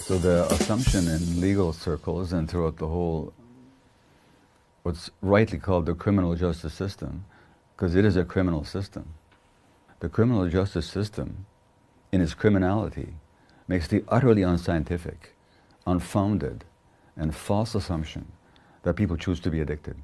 So the assumption in legal circles and throughout the whole, what's rightly called the criminal justice system, because it is a criminal system. The criminal justice system, in its criminality, makes the utterly unscientific, unfounded, and false assumption that people choose to be addicted.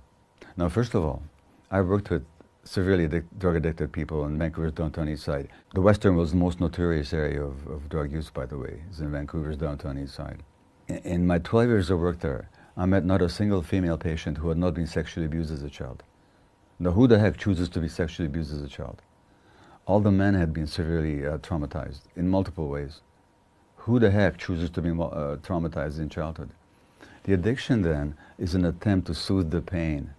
Now, first of all, I've worked with severely drug-addicted people in Vancouver's downtown east side. The Western world's most notorious area of drug use, by the way, is in Vancouver's downtown east side. In my 12 years of work there, I met not a single female patient who had not been sexually abused as a child. Now, who the heck chooses to be sexually abused as a child? All the men had been severely traumatized in multiple ways. Who the heck chooses to be traumatized in childhood? The addiction, then, is an attempt to soothe the pain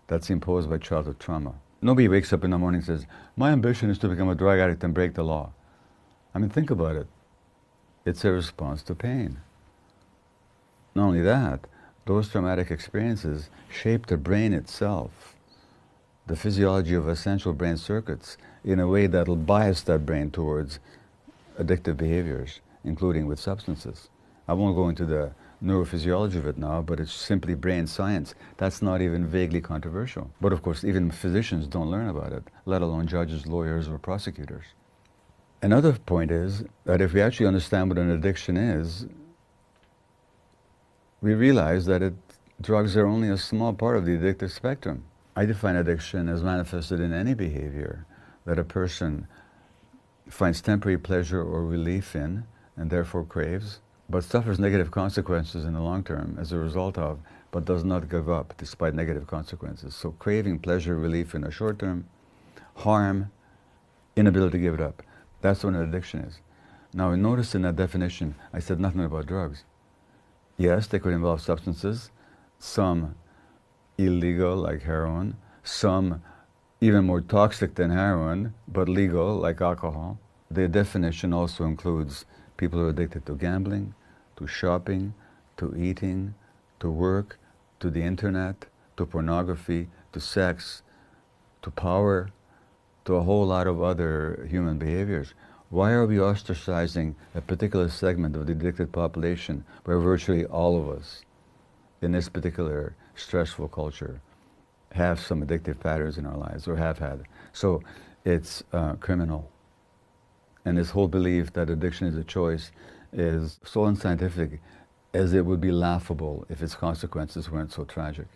that's imposed by childhood trauma. Nobody wakes up in the morning and says, my ambition is to become a drug addict and break the law. I mean, think about it. It's a response to pain. Not only that, those traumatic experiences shape the brain itself, the physiology of essential brain circuits, in a way that'll bias that brain towards addictive behaviors, including with substances. I won't go into the neurophysiology of it now, but it's simply brain science. That's not even vaguely controversial. But of course, even physicians don't learn about it, let alone judges, lawyers, or prosecutors. Another point is that if we actually understand what an addiction is, we realize that drugs are only a small part of the addictive spectrum. I define addiction as manifested in any behavior that a person finds temporary pleasure or relief in, and therefore craves, but suffers negative consequences in the long term as a result of, but does not give up despite negative consequences. So craving pleasure, relief in the short term, harm, inability to give it up. That's what an addiction is. Now, notice in that definition, I said nothing about drugs. Yes, they could involve substances, some illegal, like heroin, some even more toxic than heroin, but legal, like alcohol. The definition also includes people who are addicted to gambling, to shopping, to eating, to work, to the internet, to pornography, to sex, to power, to a whole lot of other human behaviors. Why are we ostracizing a particular segment of the addicted population where virtually all of us in this particular stressful culture have some addictive patterns in our lives, or have had? So it's criminal. And this whole belief that addiction is a choice is so unscientific as it would be laughable if its consequences weren't so tragic.